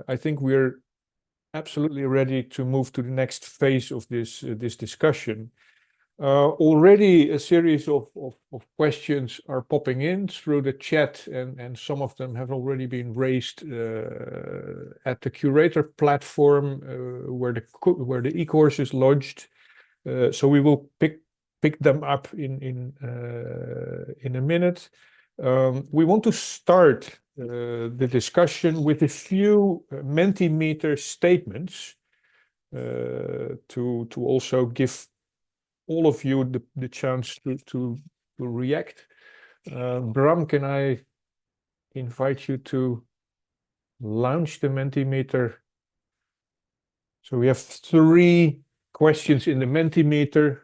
I think we're absolutely ready to move to the next phase of this discussion. Already a series of questions are popping in through the chat, and some of them have already been raised at the Curator platform where the e-course is lodged. So we will pick them up in a minute. We want to start the discussion with a few Mentimeter statements to also give all of you the chance to react. Bram, can I invite you to launch the Mentimeter? So we have 3 questions in the Mentimeter,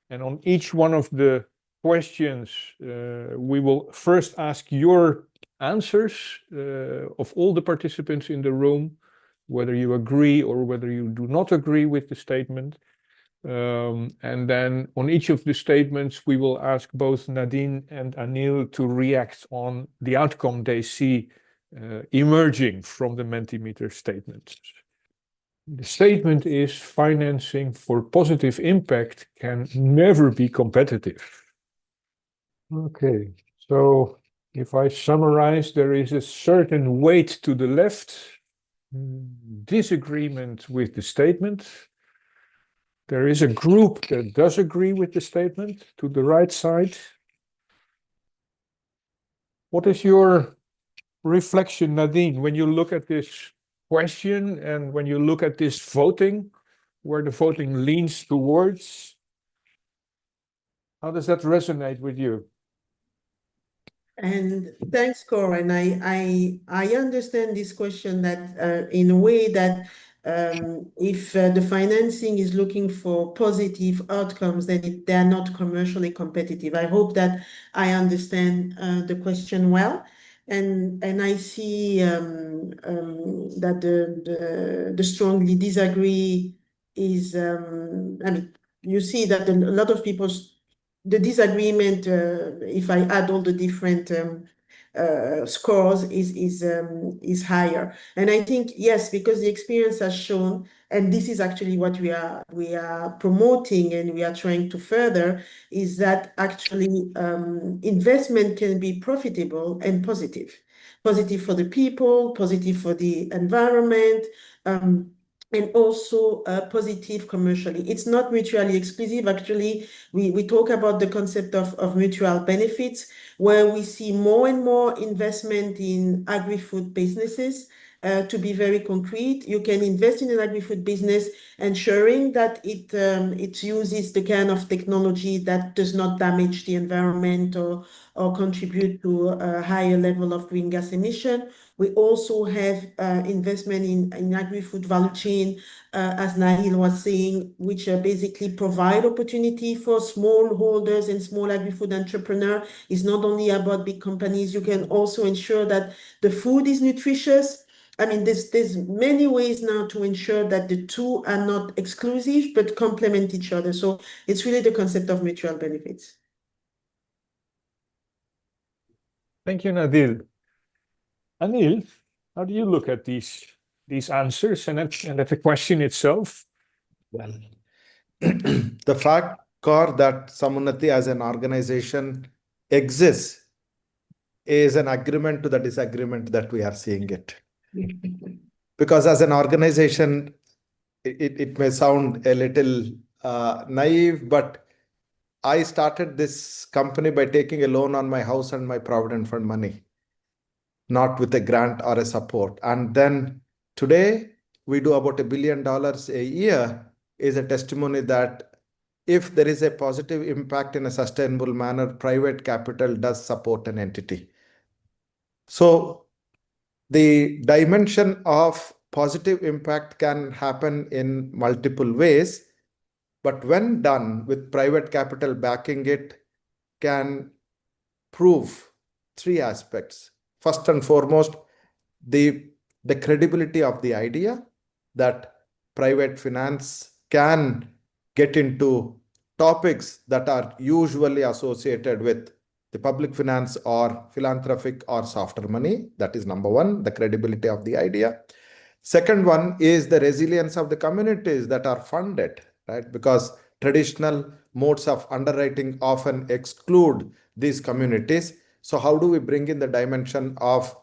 and on each one of the questions, we will first ask your answers of all the participants in the room, whether you agree or whether you do not agree with the statement. And then on each of the statements, we will ask both Nadine and Anil to react on the outcome they see emerging from the Mentimeter statements. The statement is financing for positive impact can never be competitive. Okay, so if I summarize, there is a certain weight to the left, disagreement with the statement. There is a group that does agree with the statement to the right side. What is your reflection, Nadine, when you look at this question and when you look at this voting, where the voting leans towards? How does that resonate with you? And thanks, Cor. And I understand this question that in a way that if the financing is looking for positive outcomes, then they are not commercially competitive. I hope that I understand the question well. And I see that the strongly disagree is, I mean, you see that a lot of people, the disagreement, if I add all the different scores, is higher. And I think, yes, because the experience has shown, and this is actually what we are promoting and we are trying to further, is that actually investment can be profitable and positive. Positive for the people, positive for the environment, and also positive commercially. It's not mutually exclusive. Actually, we talk about the concept of mutual benefits, where we see more and more investment in agri-food businesses. To be very concrete, you can invest in an agri-food business, ensuring that it uses the kind of technology that does not damage the environment or contribute to a higher level of green gas emission. We also have investment in agri-food value chain, as Nahil was saying, which basically provide opportunity for smallholders and small agri-food entrepreneurs. It's not only about big companies. You can also ensure that the food is nutritious. I mean, there's many ways now to ensure that the two are not exclusive, but complement each other. So it's really the concept of mutual benefits. Thank you, Nadine. Anil, how do you look at these answers and at the question itself? Well, the fact, Cor, that Samunnati as an organization exists is an agreement to the disagreement that we are seeing it. Because as an organization, it may sound a little naive, but I started this company by taking a loan on my house and my Provident Fund money, not with a grant or a support. And then today, we do about $1 billion a year, is a testimony that if there is a positive impact in a sustainable manner, private capital does support an entity. So the dimension of positive impact can happen in multiple ways, but when done with private capital backing it, can prove 3 aspects. First and foremost, the credibility of the idea that private finance can get into topics that are usually associated with the public finance or philanthropic or softer money. That is number one, the credibility of the idea. Second one is the resilience of the communities that are funded, right? Because traditional modes of underwriting often exclude these communities. So how do we bring in the dimension of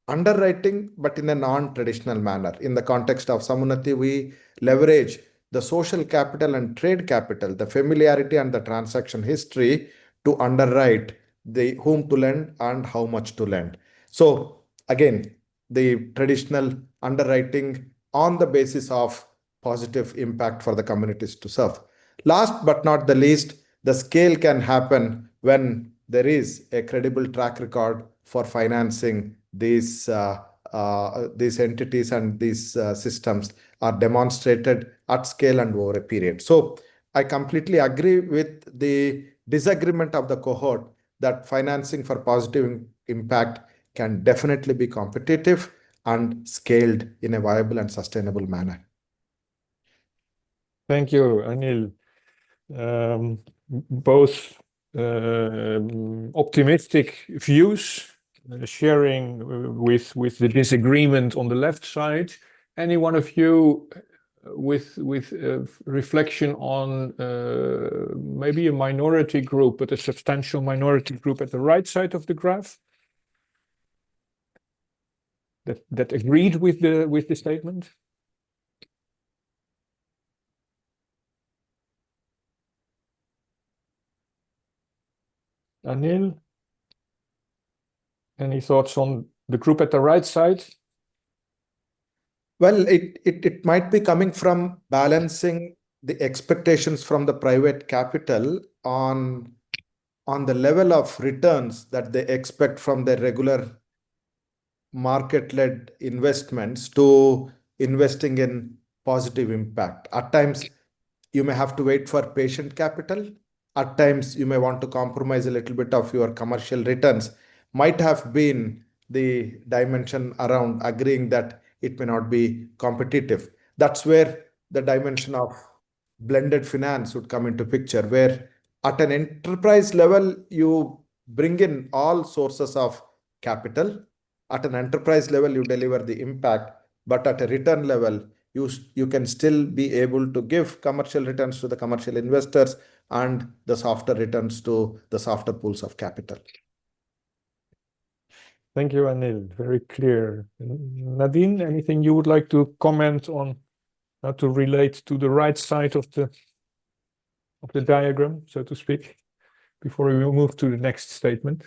underwriting, but in a non-traditional manner? In the context of Sammunnati, we leverage the social capital and trade capital, the familiarity and the transaction history to underwrite the whom to lend and how much to lend. So again, the traditional underwriting on the basis of positive impact for the communities to serve. Last but not the least, the scale can happen when there is a credible track record for financing these entities, and these systems are demonstrated at scale and over a period. So I completely agree with the disagreement of the cohort that financing for positive impact can definitely be competitive and scaled in a viable and sustainable manner. Thank you, Anil. Both optimistic views, sharing with the disagreement on the left side. Any one of you with reflection on maybe a minority group, but a substantial minority group at the right side of the graph that agreed with the statement? Anil, any thoughts on the group at the right side? Well, it might be coming from balancing the expectations from the private capital on the level of returns that they expect from their regular market-led investments to investing in positive impact. At times, you may have to wait for patient capital. At times, you may want to compromise a little bit of your commercial returns. Might have been the dimension around agreeing that it may not be competitive. That's where the dimension of blended finance would come into picture, where at an enterprise level, you bring in all sources of capital. At an enterprise level, you deliver the impact, but at a return level, you can still be able to give commercial returns to the commercial investors and the softer returns to the softer pools of capital. Thank you, Anil. Very clear. Nadine, anything you would like to comment on how to relate to the right side of the diagram, so to speak, before we move to the next statement?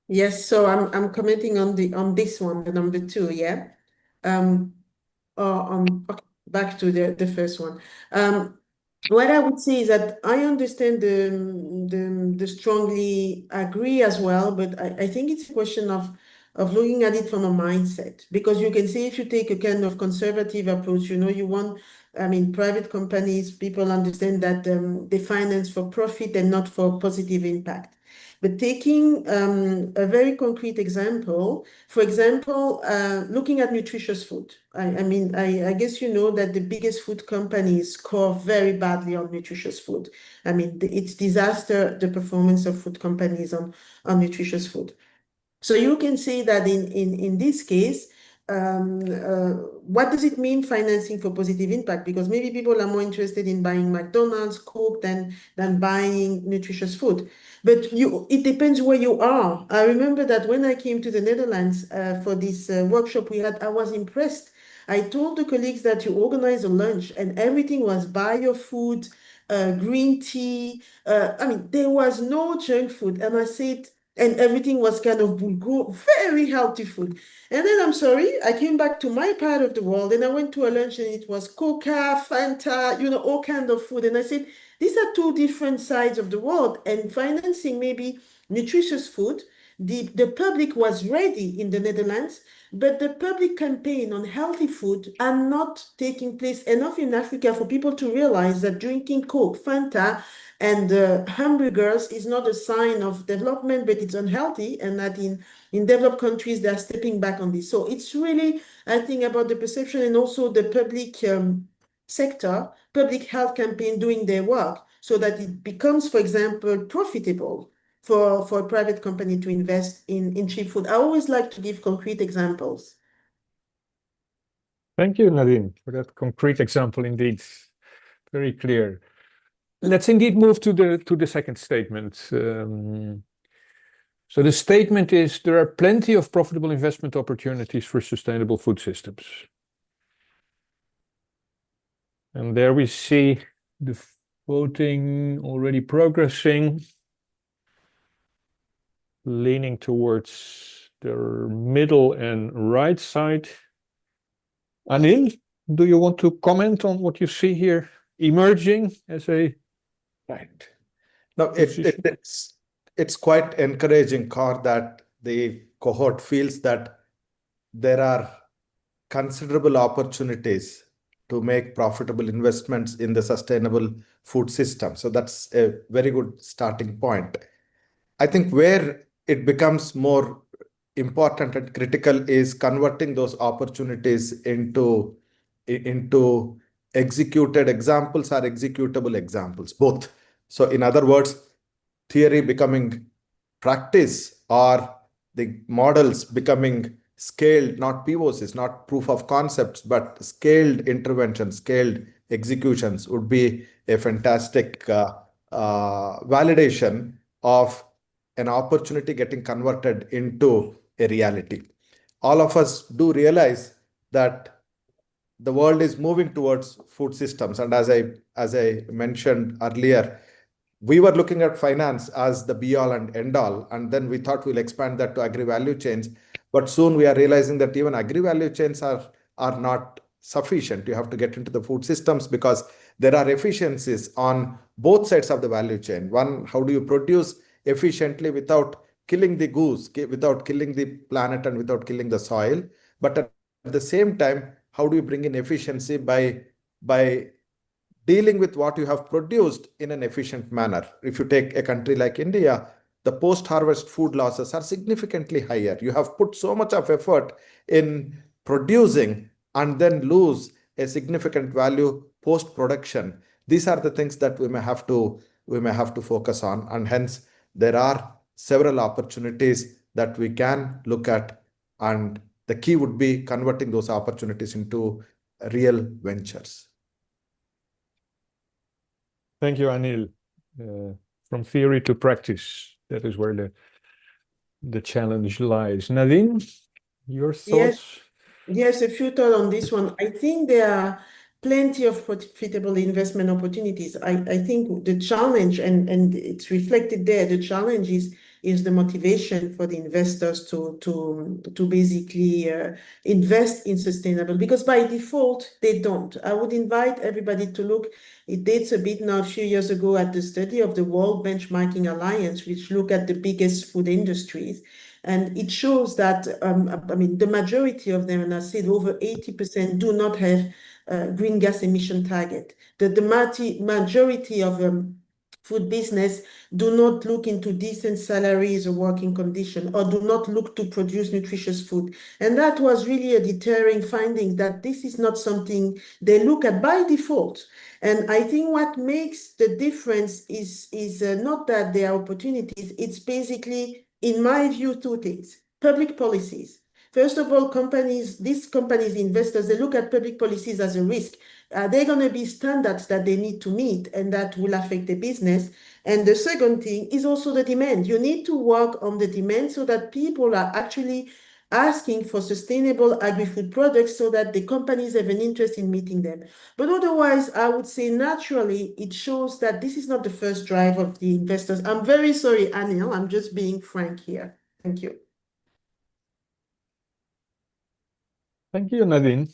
Yes, so I'm commenting on this one, the number 2, yeah. Okay, back to the first one. What I would say is that I understand the strongly agree as well, but I think it's a question of looking at it from a mindset, because you can say if you take a kind of conservative approach, you want, I mean, private companies, people understand that they finance for profit and not for positive impact. But taking a very concrete example, for example, looking at nutritious food. I mean, I guess you know that the biggest food companies score very badly on nutritious food. I mean, it's disaster, the performance of food companies on nutritious food. So you can say that in this case, what does it mean financing for positive impact? Because maybe people are more interested in buying McDonald's, Coke than buying nutritious food. But it depends where you are. I remember that when I came to the Netherlands for this workshop we had, I was impressed. I told the colleagues that you organize a lunch and everything was bio food, green tea. I mean, there was no junk food. And I said, and everything was kind of bulgur, very healthy food. And then I'm sorry, I came back to my part of the world and I went to a lunch and it was Coca, Fanta, all kinds of food. And I said, these are two different sides of the world, and financing maybe nutritious food. The public was ready in the Netherlands, but the public campaign on healthy food are not taking place enough in Africa for people to realize that drinking Coke, Fanta, and hamburgers is not a sign of development, but it's unhealthy, and that in developed countries, they're stepping back on this. So it's really, I think, about the perception and also the public sector, public health campaign doing their work so that it becomes, for example, profitable for a private company to invest in cheap food? I always like to give concrete examples. Thank you, Nadine, for that concrete example indeed. Very clear. Let's indeed move to the second statement. So the statement is there are plenty of profitable investment opportunities for sustainable food systems. And there we see the voting already progressing, leaning towards the middle and right side. Anil, do you want to comment on what you see here emerging as a Right. No, position? it's quite encouraging, Cor, that the cohort feels that there are considerable opportunities to make profitable investments in the sustainable food system. So that's a very good starting point. I think where it becomes more important and critical is converting those opportunities into executed examples or executable examples, both. So in other words, theory becoming practice or the models becoming scaled, not POCs, not proof of concepts, but scaled interventions, scaled executions would be a fantastic validation of an opportunity getting converted into a reality. All of us do realize that the world is moving towards food systems. And as I mentioned earlier, we were looking at finance as the be all and end all, and then we thought we'll expand that to agri value chains. But soon we are realizing that even agri value chains are not sufficient. You have to get into the food systems because there are efficiencies on both sides of the value chain. One, how do you produce efficiently without killing the goose, without killing the planet, and without killing the soil? But at the same time, how do you bring in efficiency by dealing with what you have produced in an efficient manner? If you take a country like India, the post-harvest food losses are significantly higher. You have put so much of effort in producing and then lose a significant value post-production. These are the things that we may have to focus on, and hence there are several opportunities that we can look at, and the key would be converting those opportunities into real ventures. Thank you, Anil. From theory to practice, that is where the challenge lies. Nadine, your thoughts? Yes, a few thoughts on this one. I think there are plenty of profitable investment opportunities. I think the challenge, and it's reflected there, the challenge is the motivation for the investors to basically invest in sustainable, because by default, they don't. I would invite everybody to look, it dates a bit now, a few years ago, at the study of the World Benchmarking Alliance, which look at the biggest food industries. And it shows that, I mean, the majority of them, and I said over 80%, do not have green gas emission target. The majority of food business do not look into decent salaries or working condition, or do not look to produce nutritious food. And that was really a deterring finding, that this is not something they look at by default. And I think what makes the difference is not that there are opportunities, it's basically, in my view, two things. Public policies. First of all, these companies, investors, they look at public policies as a risk. Are there going to be standards that they need to meet and that will affect the business? And the second thing is also the demand. You need to work on the demand so that people are actually asking for sustainable agri-food products, so that the companies have an interest in meeting them. But otherwise, I would say naturally, it shows that this is not the first drive of the investors. I'm very sorry, Anil, I'm just being frank here. Thank you. Thank you, Nadine.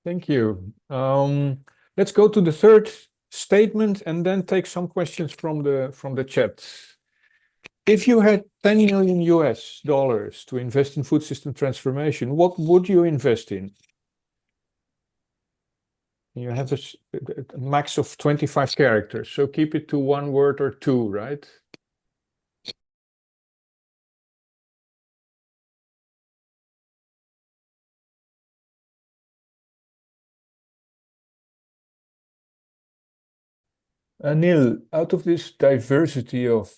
Thank you. Let's go to the third statement and then take some questions from the chat. If you had 10 million US dollars to invest in food system transformation, what would you invest in? You have a max of 25 characters, so keep it to one word or two, right? Anil, out of this diversity of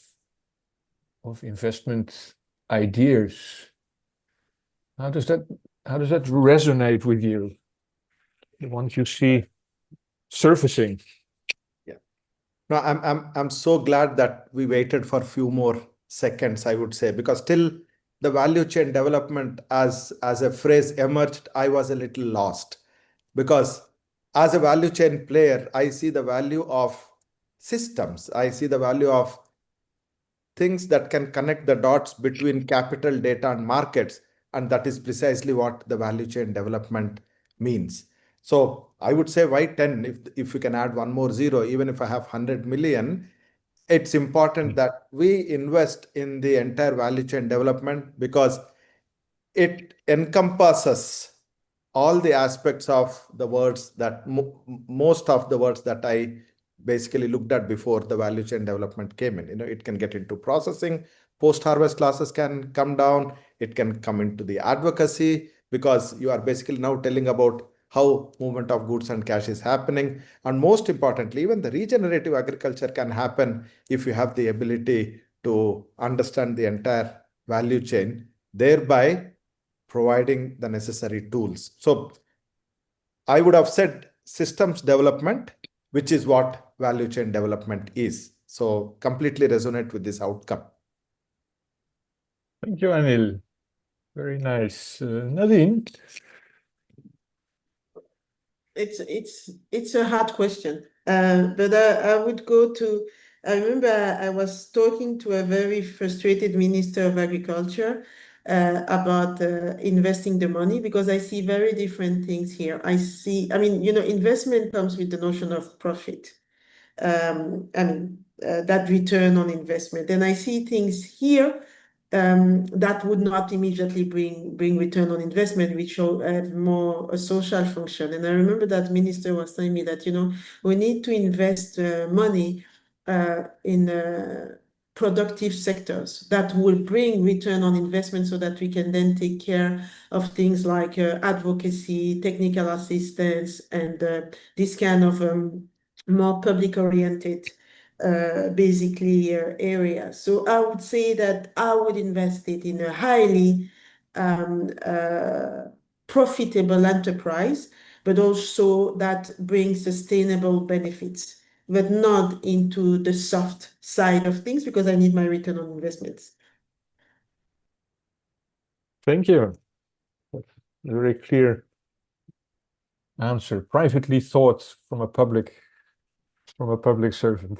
of investment ideas. How does that resonate with you? The ones you see surfacing. No, I'm so glad that we waited for a few more seconds, I would say, because till the value chain development as a phrase emerged, I was a little lost. Because as a value chain player, I see the value of systems. I see the value of things that can connect the dots between capital, data, and markets. And that is precisely what the value chain development means. So I would say why 10? If you can add one more zero, even if I have 100 million, it's important that we invest in the entire value chain development because it encompasses all the aspects of the words that most of the words that I basically looked at before the value chain development came in. It can get into processing, post-harvest losses can come down, it can come into the advocacy because you are basically now telling about how movement of goods and cash is happening. And most importantly, even the regenerative agriculture can happen if you have the ability to understand the entire value chain, thereby providing the necessary tools. So I would have said systems development, which is what value chain development is. So completely resonate with this outcome. Thank you, Anil. Very nice. Nadine? It's a hard question, but I would go to. I remember I was talking to a very frustrated Minister of Agriculture about investing the money because I see very different things here. I mean, investment comes with the notion of profit. That return on investment, and I see things here that would not immediately bring return on investment, which will have more a social function. And I remember that minister was telling me that we need to invest money in productive sectors that will bring return on investment so that we can then take care of things like advocacy, technical assistance, and this kind of more public-oriented basically area. So I would say that I would invest it in a highly profitable enterprise, but also that brings sustainable benefits, but not into the soft side of things because I need my return on investments. Thank you. Very clear answer. Privately thought from a public servant.